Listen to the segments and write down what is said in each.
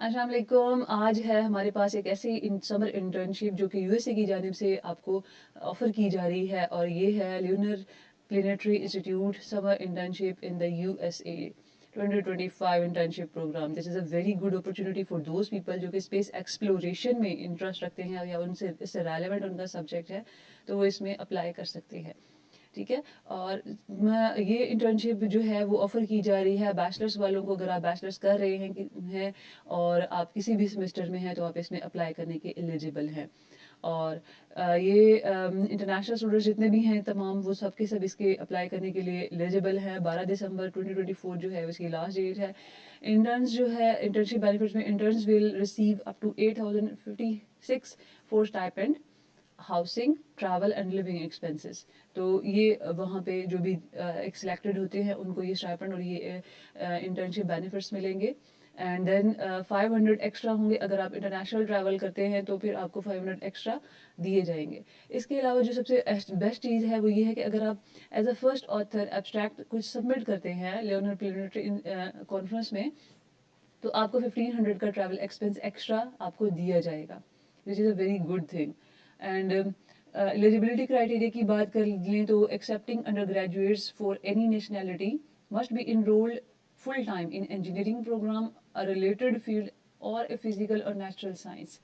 अस्सलाम वालेकुम। आज है हमारे पास एक ऐसी समर इंटर्नशिप जो कि यूएसए की जानिब से आपको ऑफर की जा रही है, और ये है lunar planetary institute summer internship in the USA 2025 internship program. This is a very good opportunity for those people जो कि स्पेस एक्सप्लोरेशन में इंटरेस्ट रखते हैं या उनसे इससे रेलेवेंट उनका सब्जेक्ट है, तो वो इसमें अप्लाई कर सकते हैं। ठीक है। और ये इंटर्नशिप जो है वो ऑफर की जा रही है बैचलर्स वालों को। अगर आप बैचलर्स कर रहे हैं और आप किसी भी सेमेस्टर में हैं तो आप इसमें अप्लाई करने के एलिजिबल हैं। और ये इंटरनेशनल स्टूडेंट्स जितने भी हैं तमाम, वो सब के सब इसके अप्लाई करने के लिए एलिजिबल हैं। 12 दिसंबर 2024 जो है उसकी लास्ट डेट है। इंटर्न्स जो है इंटर्नशिप बेनिफिट्स में interns will receive up to 8056 for stipend, housing, travel and living expenses. तो ये वहाँ पे जो भी एक सिलेक्टेड होते हैं उनको ये स्टाइपेंड और ये इंटर्नशिप बेनिफिट्स मिलेंगे। एंड देन 500 एक्स्ट्रा होंगे अगर आप इंटरनेशनल ट्रैवल करते हैं, तो फिर आपको 500 एक्स्ट्रा दिए जाएंगे। इसके अलावा जो सबसे बेस्ट चीज़ है वो ये है कि अगर आप as a first author abstract कुछ सबमिट करते हैं लियोनर प्लेनेटरी कॉन्फ्रेंस में, तो आपको 1500 का ट्रैवल एक्सपेंस एक्स्ट्रा आपको दिया जाएगा, which is a very good thing. And eligibility criteria की बात कर लें तो excepting under graduates for any nationality must be enrolled full time in engineering program, a related field और ए फिजिकल और नेचुरल साइंस।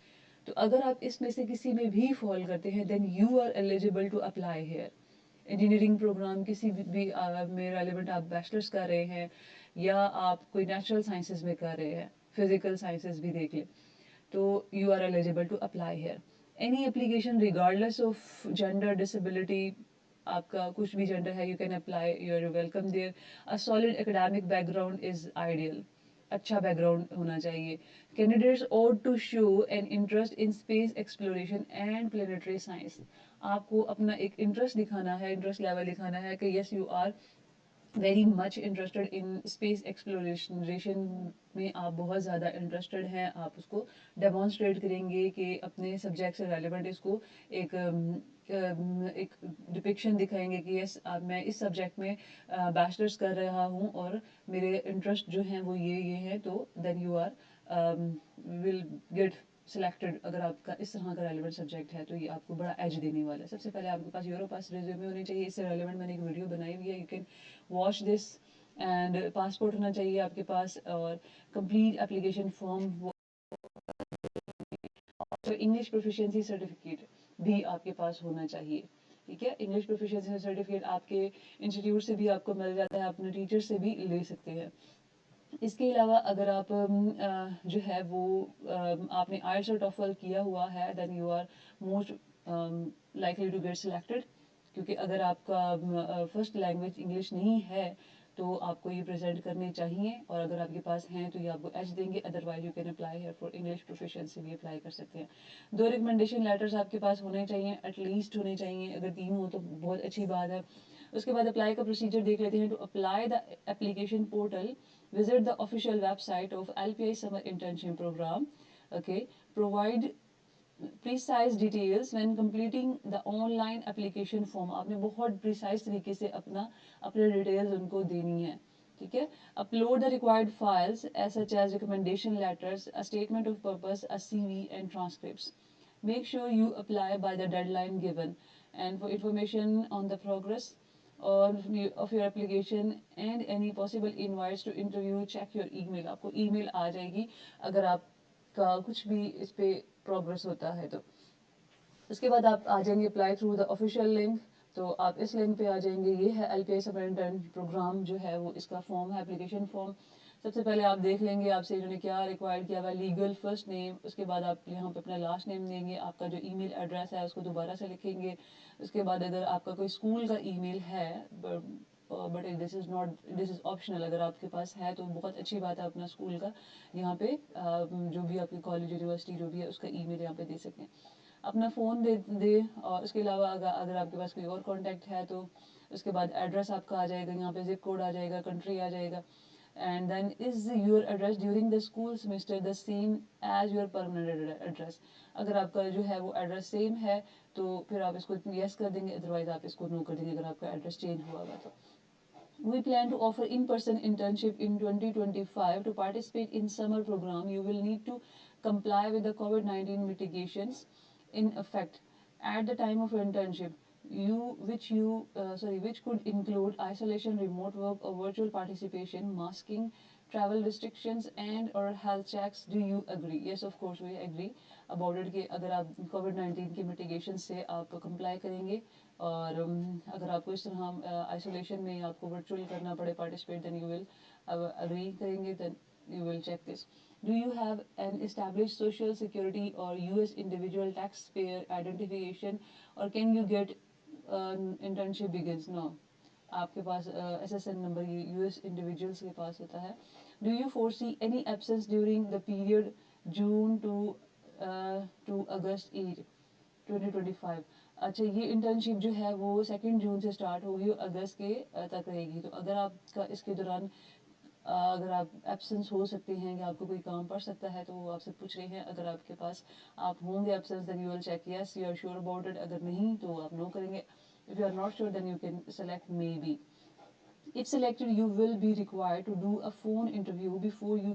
तो अगर आप इसमें से किसी में भी फॉल करते हैं then you are eligible to apply here. Engineering program किसी भी में रेलिवेंट आप बैचलर्स कर रहे हैं या आप कोई नेचुरल साइंसेज में कर रहे हैं, फिजिकल साइंसेज भी देख लें, तो you are eligible to apply here. Any application regardless of gender disability, आपका कुछ भी जेंडर है, you can apply, you are welcome there. A solid academic background is ideal, अच्छा बैकग्राउंड होना चाहिए। Candidates ought to show an interest in space exploration and planetary science. आपको अपना एक इंटरेस्ट दिखाना है, इंटरेस्ट लेवल दिखाना है कि yes you are very much interested in space exploration में आप बहुत ज़्यादा इंटरेस्टेड हैं। आप उसको डेमोन्स्ट्रेट करेंगे कि अपने सब्जेक्ट से रेलिवेंट इसको एक डिपिक्शन दिखाएंगे कि यस मैं इस सब्जेक्ट में बैचलर्स कर रहा हूँ और मेरे इंटरेस्ट जो हैं वो ये हैं, तो then you are will get selected. अगर आपका इस तरह का रेलिवेंट सब्जेक्ट है तो ये आपको बड़ा एज देने वाला है। सबसे पहले आपके पास यूरोपास रिज्यूमे होनी चाहिए, इससे रेलिवेंट मैंने एक वीडियो बनाई हुई है, you can watch this. And passport होना चाहिए आपके पास, और कंप्लीट एप्लीकेशन फॉर्म, तो इंग्लिश प्रोफिशिएंसी सर्टिफिकेट भी आपके पास होना चाहिए। ठीक है, इंग्लिश प्रोफिशिएंसी सर्टिफिकेट आपके इंस्टीट्यूट से भी आपको मिल जाता है, अपने टीचर से भी ले सकते हैं। इसके अलावा अगर आप जो है वो आपने आइल्स और टॉफल किया हुआ है then you are most likely to get selected, क्योंकि अगर आपका फर्स्ट लैंग्वेज इंग्लिश नहीं है तो आपको ये प्रेजेंट करने चाहिए, और अगर आपके पास हैं तो ये आपको एच देंगे। Otherwise you can apply here for English proficiency भी अप्लाई कर सकते हैं। 2 रिकमेंडेशन लेटर्स आपके पास होने चाहिए, एटलीस्ट होने चाहिए। अगर 3 हो तो बहुत अच्छी बात है। उसके बाद अप्लाई का प्रोसीजर देख लेते हैं। To apply the application portal, visit the official website of LPI Summer Internship Program. Okay, provide precise details when completing the online application form. आपने बहुत precise तरीके से अपने details उनको देनी है। ठीक है, upload the required files such as recommendation letters, a statement of purpose, a CV and transcripts. Make sure you apply by the deadline given. And for information on the progress or of your application and any possible invites to interview, check your email. आपको email आ जाएगी अगर आपका कुछ भी इस पे progress होता है तो। उसके बाद आप आ जाएंगे apply through the official link, तो आप इस लिंक पे आ जाएंगे। ये है LPI समर इंटर्न प्रोग्राम जो है वो इसका फॉर्म है, एप्लीकेशन फॉर्म। सबसे पहले आप देख लेंगे आपसे इन्होंने क्या रिक्वायर्ड किया हुआ है, लीगल फर्स्ट नेम, उसके बाद आप यहाँ पे अपना लास्ट नेम देंगे, आपका जो ईमेल एड्रेस है उसको दोबारा से लिखेंगे। उसके बाद अगर आपका कोई स्कूल का ईमेल है, बट दिस इज़ ऑप्शनल, अगर आपके पास है तो बहुत अच्छी बात है, अपना स्कूल का यहाँ पे जो भी आपकी कॉलेज यूनिवर्सिटी जो भी है उसका ईमेल यहाँ पे दे सकते हैं। अपना फ़ोन दे। और उसके अलावा अगर आपके पास कोई और कॉन्टैक्ट है तो उसके बाद एड्रेस आपका आ जाएगा, यहाँ पे जिप कोड आ जाएगा, कंट्री आ जाएगा। And then is your address during the school semester the same as your permanent address. अगर आपका जो है वो एड्रेस सेम है तो फिर आप इसको यस कर देंगे, अदरवाइज आप इसको नो कर देंगे अगर आपका एड्रेस चेंज हुआ होगा तो। We plan to offer in-person internship in 2025. To participate in summer program, you will need to comply with the COVID-19 mitigations in effect at the time of internship. Which could include isolation, remote work, or virtual participation, masking, travel restrictions, and or health checks. Do you agree? Yes, of course we agree about it कि अगर आप COVID-19 के mitigation से आप comply करेंगे और अगर आपको इस तरह आइसोलेशन में आपको वर्चुअल करना पड़े participate then you will agree करेंगे then you will check this. Do you have an established social security or US individual taxpayer identification or can you get internship begins? No. आपके पास SSN number US individuals के पास होता है. Do you foresee any absence during the period June to August 8, 2025? अच्छा ये internship जो है वो 2 जून से स्टार्ट होगी और अगस्त के तक रहेगी. तो अगर आपका इसके दौरान अगर आप एब्सेंस हो सकते हैं कि आपको कोई काम पड़ सकता है तो वो आपसे पूछ रहे हैं. अगर आपके पास आप होंगे absence then you will check yes you are sure about it. अगर नहीं तो आप नो करेंगे. If you are not sure then you can select maybe. If selected, you will be required to do a phone interview before we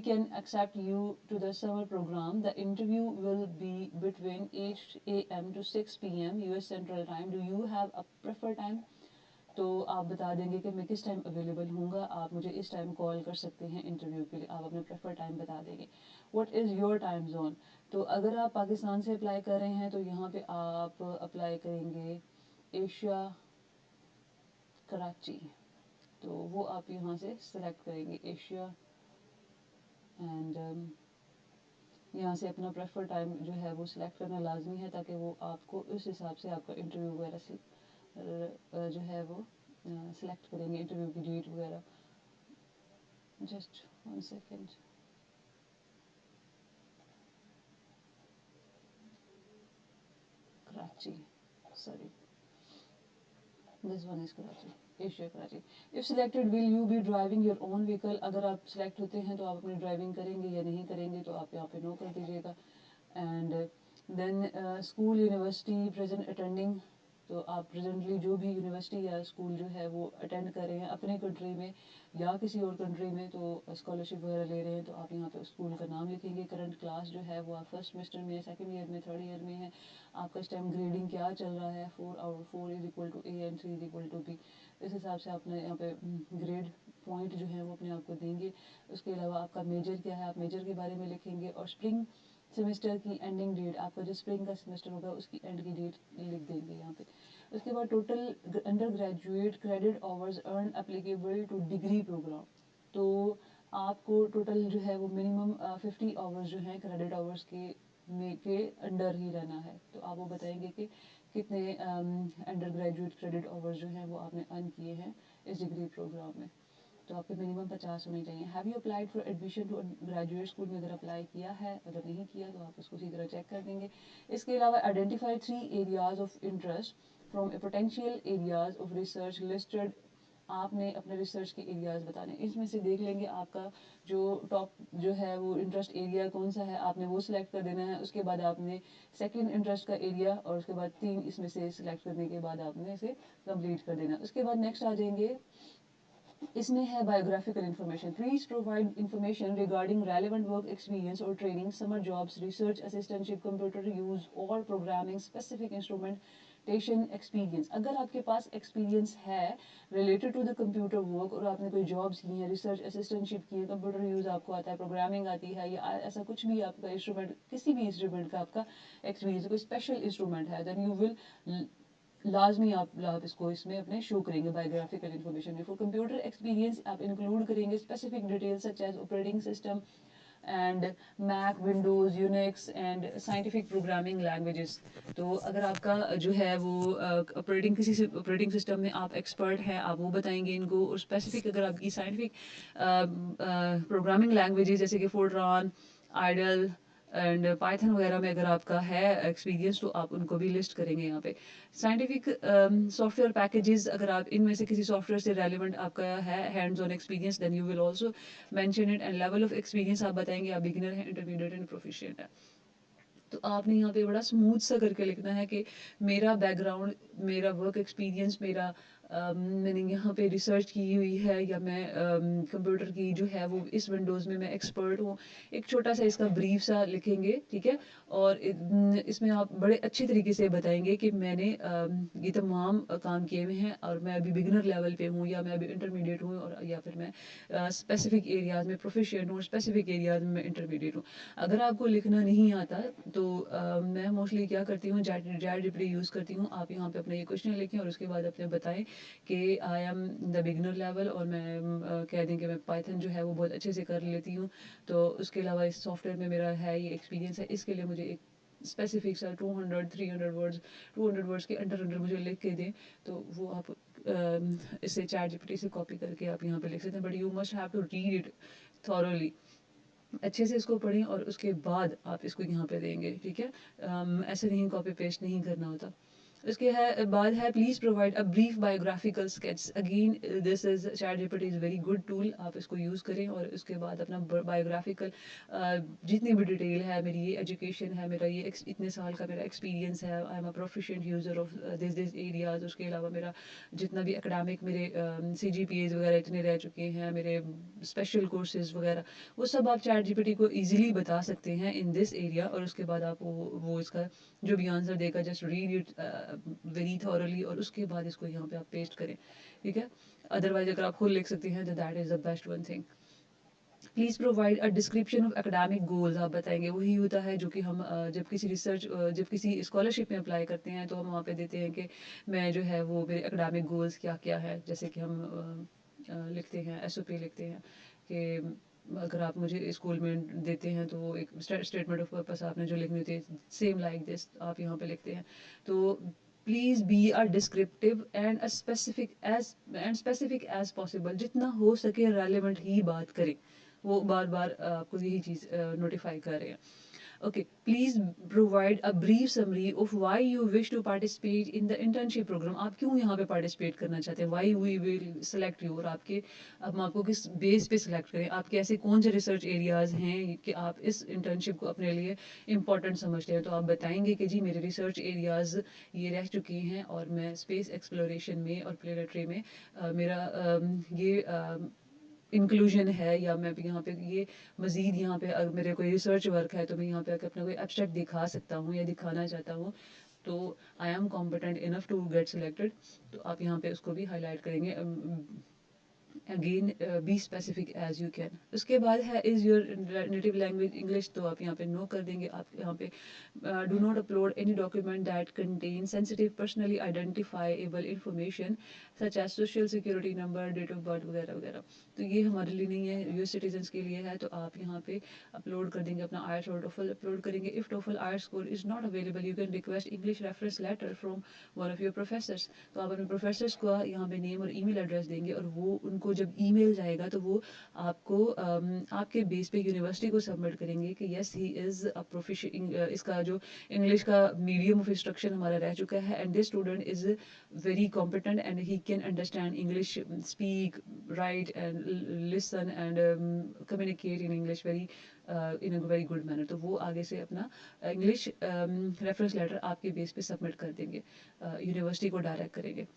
can accept you to the summer program. The interview will be between 8 a.m. to 6 p.m. US Central Time. Do you have a preferred time? तो आप बता देंगे कि मैं किस time available हूँगा. आप मुझे इस टाइम कॉल कर सकते हैं इंटरव्यू के लिए. आप अपना प्रेफर टाइम बता देंगे. What is your time zone? तो अगर आप पाकिस्तान से अप्लाई कर रहे हैं तो यहाँ पे आप अप्लाई करेंगे एशिया कराची. तो वो आप यहाँ से सेलेक्ट करेंगे एशिया एंड यहाँ से अपना प्रेफर टाइम जो है वो सिलेक्ट करना लाजमी है ताकि वो आपको उस हिसाब से आपका इंटरव्यू वगैरह से जो है वो सिलेक्ट करेंगे इंटरव्यू की डेट वगैरह. Just 1 second. Karachi sorry this one is Karachi Asia Karachi. If selected will you be driving your own vehicle? अगर आप सिलेक्ट होते हैं तो आप अपनी ड्राइविंग करेंगे या नहीं करेंगे तो आप यहाँ पे नो कर दीजिएगा. And then school university present attending. तो आप प्रेजेंटली जो भी यूनिवर्सिटी या स्कूल जो है वो अटेंड कर रहे हैं अपनी कंट्री में या किसी और कंट्री में तो स्कॉलरशिप वगैरह ले रहे हैं तो आप यहाँ पे स्कूल का नाम लिखेंगे. करंट क्लास जो है वो आप फर्स्ट सेमेस्टर में, सेकंड ईयर में, थर्ड ईयर में है. आपका इस टाइम ग्रेडिंग क्या चल रहा है. 4 is equal to A and 3 is equal to B. इस हिसाब से आपने यहाँ पे ग्रेड पॉइंट जो है वो अपने आप को देंगे. उसके अलावा आपका मेजर क्या है आप मेजर के बारे में लिखेंगे. और स्प्रिंग सेमेस्टर की एंडिंग डेट आपका जो स्प्रिंग का सेमेस्टर होगा उसकी एंड की डेट लिख देंगे यहाँ पे. उसके बाद total under graduate credit hours earn applicable to degree program. तो आपको टोटल जो है वो मिनिमम 50 आवर्स जो हैं क्रेडिट आवर्स के अंडर ही रहना है. तो आप वो बताएंगे कि कितने अंडर ग्रेजुएट क्रेडिट आवर्स जो हैं वो आपने अर्न किए हैं इस डिग्री प्रोग्राम में. तो आपके मिनिमम 50 होने चाहिए. Have you applied for admission to graduate school में अगर अप्लाई किया है, अगर नहीं किया तो आप उसको उसी तरह चेक कर देंगे. इसके अलावा identify 3 areas of interest from potential areas of research listed. आपने अपने रिसर्च के एरियाज बताने. इसमें से देख लेंगे आपका जो टॉप जो है वो इंटरेस्ट एरिया कौन सा है आपने वो सिलेक्ट कर देना है. उसके बाद आपने सेकंड इंटरेस्ट का एरिया और उसके बाद 3 इसमें से सिलेक्ट करने के बाद आपने इसे कंप्लीट कर देना. उसके बाद नेक्स्ट आ जाएंगे. इसमें है biographical information. Please provide information regarding relevant work experience और training, summer jobs, research assistantship, computer use और प्रोग्रामिंग, स्पेसिफिक इंस्ट्रूमेंटेशन एक्सपीरियंस. अगर आपके पास एक्सपीरियंस है related to the computer work और आपने कोई जॉब्स की हैं, रिसर्च असिस्टेंटशिप की है, कंप्यूटर यूज आपको आता है, प्रोग्रामिंग आती है या ऐसा कुछ भी आपका इंस्ट्रूमेंट किसी भी इंस्ट्रूमेंट का आपका एक्सपीरियंस कोई स्पेशल इंस्ट्रूमेंट है देन यू विल लाजमी आप इसको इसमें अपने शो करेंगे biographical information. For computer experience आप इंक्लूड करेंगे specific details such as operating system and Mac, Windows, Unix and scientific programming languages. तो अगर आपका जो है वो ऑपरेटिंग सिस्टम में आप एक्सपर्ट हैं आप वो बताएंगे इनको. और स्पेसिफिक अगर आपकी साइंटिफिक प्रोग्रामिंग लैंग्वेजेस जैसे कि फोर्ट्रॉन, आइडल एंड पाइथन वगैरह में अगर आपका है एक्सपीरियंस तो आप उनको भी लिस्ट करेंगे यहाँ पे. साइंटिफिक सॉफ्टवेयर पैकेजेस अगर आप इनमें से किसी सॉफ्टवेयर से रेलिवेंट आपका है hands on experience then you will also mention it. And level of experience आप बताएंगे आप बिगिनर है, इंटरमीडिएट एंड प्रोफिशिएंट है. तो आपने यहाँ पे बड़ा स्मूथ सा करके लिखना है कि मेरा बैकग्राउंड, मेरा वर्क एक्सपीरियंस, मेरा मैंने यहाँ पे रिसर्च की हुई है, या मैं कंप्यूटर की जो है वो इस विंडोज़ में मैं एक्सपर्ट हूँ, एक छोटा सा इसका ब्रीफ सा लिखेंगे, ठीक है। और इसमें आप बड़े अच्छे तरीके से बताएंगे कि मैंने ये तमाम काम किए हुए हैं, और मैं अभी बिगिनर लेवल पे हूँ, या मैं अभी इंटरमीडिएट हूँ, और या फिर मैं स्पेसिफिक एरियाज में प्रोफिशिएंट हूँ, और स्पेसिफिक एरियाज में मैं इंटरमीडिएट हूँ। अगर आपको लिखना नहीं आता तो मैं मोस्टली क्या करती हूँ, चैट जीपीटी यूज़ करती हूँ। आप यहाँ पे अपना ये क्वेश्चन लिखें और उसके बाद अपने बताएं कि I am the beginner level, और मैं कह दें कि मैं पाइथन जो है वो बहुत अच्छे से कर लेती हूँ। तो उसके अलावा इस सॉफ्टवेयर में मेरा है ये एक्सपीरियंस है, इसके लिए मुझे एक स्पेसिफिक सा 200 वर्ड्स के अंडर अंडर मुझे लिख के दें। तो वो आप इसे चैट जीपीटी से कॉपी करके आप यहाँ पे लिख सकते हैं, but you must have to read it thoroughly. अच्छे से इसको पढ़ें और उसके बाद आप इसको यहाँ पे देंगे, ठीक है। ऐसे नहीं कॉपी पेस्ट नहीं करना होता। उसके है बाद है please provide a brief biographical sketch. Again this is chat GPT is very good tool, आप इसको यूज़ करें और उसके बाद अपना बायोग्राफिकल जितनी भी डिटेल है, मेरी ये एजुकेशन है, मेरा ये इतने साल का मेरा एक्सपीरियंस है, I am a proficient user of this areas. उसके अलावा मेरा जितना भी एकेडमिक मेरे CGPAs वगैरह इतने रह चुके हैं, मेरे स्पेशल कोर्सेज वगैरह, वो सब आप चैट जीपीटी को इजीली बता सकते हैं इन दिस एरिया। और उसके बाद आप वो इसका जो भी आंसर देगा just read it very thoroughly, और उसके बाद इसको यहाँ पे आप पेस्ट करें, ठीक है। अदरवाइज अगर आप खुद लिख सकते हैं तो that is the best one thing. Please provide a description of academic goals. आप बताएंगे, वही होता है जो कि हम जब किसी रिसर्च जब किसी स्कॉलरशिप में अप्लाई करते हैं तो हम वहाँ पे देते हैं कि मैं जो है वो मेरे एकेडमिक गोल्स क्या क्या है। जैसे कि हम लिखते हैं SOP लिखते हैं कि अगर आप मुझे स्कूल में देते हैं तो वो एक स्टेटमेंट ऑफ पर्पस आपने जो लिखनी होती है, सेम लाइक दिस आप यहाँ पे लिखते हैं। तो please be a descriptive and specific as possible, जितना हो सके रेलिवेंट ही बात करें। वो बार बार आपको यही चीज़ नोटिफाई कर रहे हैं। Okay, please provide a brief summary of why you wish to participate in the internship program. आप क्यों यहाँ पे participate करना चाहते हैं? Why we will select you, और आपके हम आपको किस बेस पे select करें? आपके ऐसे कौन से research areas हैं कि आप इस internship को अपने लिए important समझते हैं? तो आप बताएंगे कि जी मेरे research areas ये रह चुके हैं, और मैं space exploration में और planetary में मेरा ये इंक्लूजन है, या मैं भी यहाँ पे ये मज़ीद यहाँ पे अगर मेरे कोई रिसर्च वर्क है तो मैं यहाँ पे आकर अपना कोई एब्स्ट्रैक्ट दिखा सकता हूँ या दिखाना चाहता हूँ, तो I am competent enough to get selected. तो आप यहाँ पे उसको भी हाईलाइट करेंगे। Again be specific as you can. उसके बाद है is your native language English, तो आप यहाँ पे नो कर देंगे। आप यहाँ पे do not upload any document that contain sensitive personally identifiable information such as social security number, date of birth वगैरह वगैरह। तो ये हमारे लिए नहीं है, यूएस सिटीजन्स के लिए है। तो आप यहाँ पे अपलोड कर देंगे अपना आयर्स और टोफल अपलोड करेंगे। If TOEFL IELTS score is not available you can request English reference letter from one of your professors. तो आप अपने प्रोफेसर्स को यहाँ पे नेम और ईमेल एड्रेस देंगे, और वो उनको जब ईमेल जाएगा तो वो आपको आपके बेस पे यूनिवर्सिटी को सबमिट करेंगे कि yes he is a proficient, इसका जो इंग्लिश का मीडियम ऑफ इंस्ट्रक्शन हमारा रह चुका है, and this student is very competent and he can understand English, speak, write and listen and communicate in English very in a very good manner। तो वो आगे से अपना इंग्लिश रेफरेंस लेटर आपके बेस पे सबमिट कर देंगे, यूनिवर्सिटी को डायरेक्ट करेंगे।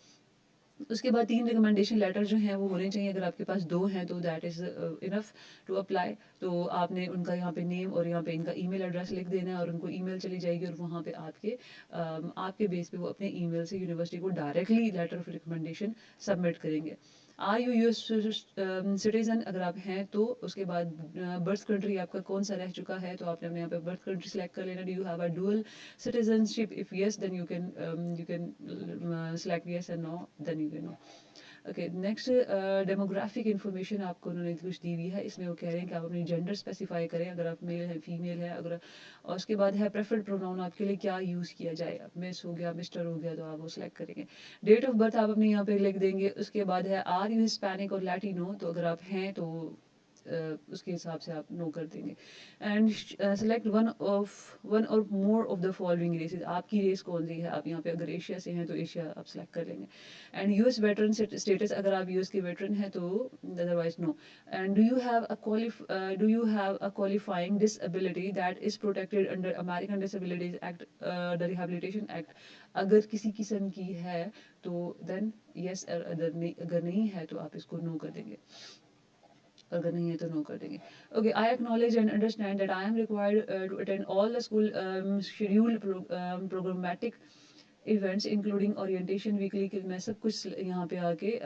उसके बाद 3 रिकमेंडेशन लेटर जो हैं वो होने चाहिए। अगर आपके पास 2 हैं तो that is enough to apply. तो आपने उनका यहाँ पे नेम और यहाँ पे इनका ईमेल एड्रेस लिख देना है, और उनको ईमेल चली जाएगी, और वहाँ पे आपके बेस पे वो अपने ईमेल से यूनिवर्सिटी को directly letter of recommendation submit करेंगे। आर यू यूएस सिटीजन, अगर आप हैं तो उसके बाद बर्थ कंट्री आपका कौन सा रह चुका है, तो आपने अपने यहाँ पे बर्थ कंट्री सेलेक्ट कर लेना। Do you have a dual citizenship? If yes, then you can select yes, and no then you can no. Okay next demographic information आपको उन्होंने कुछ दी हुई है। इसमें वो कह रहे हैं कि आप अपनी जेंडर स्पेसिफाई करें, अगर आप मेल है फीमेल है, अगर और उसके बाद है प्रेफर्ड प्रोनाउन आपके लिए क्या यूज़ किया जाए, मिस हो गया मिस्टर हो गया तो आप वो सिलेक्ट करेंगे। डेट ऑफ बर्थ आप अपने यहाँ पे लिख देंगे। उसके बाद है आर यू हिस्पैनिक और लैटिनो, तो अगर आप हैं तो اس کے حساب سے آپ نو کر دیں گے. اینڈ سلیکٹ ون اور more of the following races. آپ کی ریس کون سی ہے؟ آپ یہاں پہ اگر ایشیا سے ہیں تو ایشیا آپ سلیکٹ کر لیں گے. And U S veteran status, اگر آپ یو ایس کے ویٹرن ہیں تو otherwise no. And do you have a qualifying disability that is protected under American Disabilities Act, the Rehabilitation Act. اگر کسی قسم کی ہے تو دین یس, اگر نہیں ہے تو آپ اس کو نو کر دیں گے, اگر نہیں ہے تو نو کر دیں گے. Okay, I acknowledge and understand that I am required to attend all the school scheduled programmatic events including orientation weekly, کہ میں سب کچھ یہاں پہ آ کے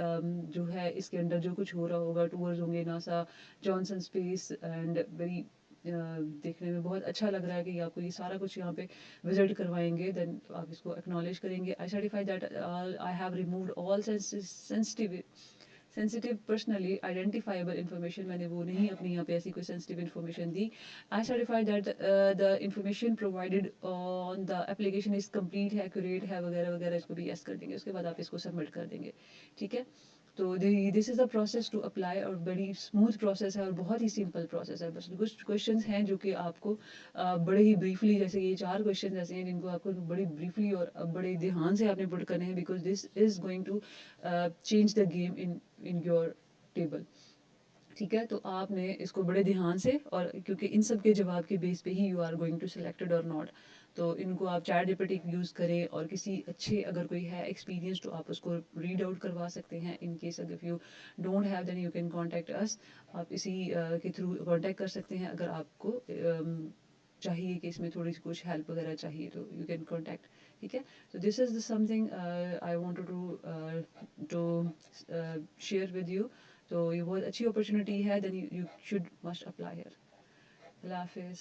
جو ہے اس کے اندر جو کچھ ہو رہا ہوگا, ٹورز ہوں گے, NASA, Johnson space, and very دیکھنے میں بہت اچھا لگ رہا ہے کہ آپ کو یہ سارا کچھ یہاں پہ وزٹ کروائیں گے, دین آپ اس کو اکنالج کریں گے. I certify that I have removed all sensitive personally identifiable information. میں نے وہ نہیں اپنی یہاں پہ ایسی کوئی سینسٹیو انفارمیشن دی. I certify that the information provided on the application is complete ہے, ایکوریٹ ہے, وغیرہ وغیرہ. اس کو بھی یس کر دیں گے. اس کے بعد آپ اس کو سبمٹ کر دیں گے. ٹھیک ہے, تو this is the process to apply, اور بڑی اسموتھ پروسیس ہے اور بہت ہی سمپل پروسیس ہے. بس کچھ کوشچنس ہیں جو کہ آپ کو بڑے ہی بریفلی, جیسے یہ 4 کوشچنس ایسے ہیں جن کو آپ کو بڑی بریفلی اور بڑے دھیان سے آپ نے پٹ کرنے ہیں, because this is going to change the game in your table. ٹھیک ہے, تو آپ نے اس کو بڑے دھیان سے, اور کیونکہ ان سب کے جواب کے بیس پہ ہی you are going to selected اور ناٹ, تو ان کو آپ chat G P T use کریں, اور کسی اچھے اگر کوئی ہے ایکسپیرینس تو آپ اس کو ریڈ آؤٹ کروا سکتے ہیں. ان کیس اگر you don't have then you can contact us, آپ اسی کے تھرو کانٹیکٹ کر سکتے ہیں. اگر آپ کو چاہیے کہ اس میں تھوڑی سی کچھ ہیلپ وغیرہ چاہیے تو یو کین کانٹیکٹ. ٹھیک ہے, تو this is something I wanted to share with you. تو یہ بہت اچھی اپرچونیٹی ہے, then you should must apply here. اللہ حافظ.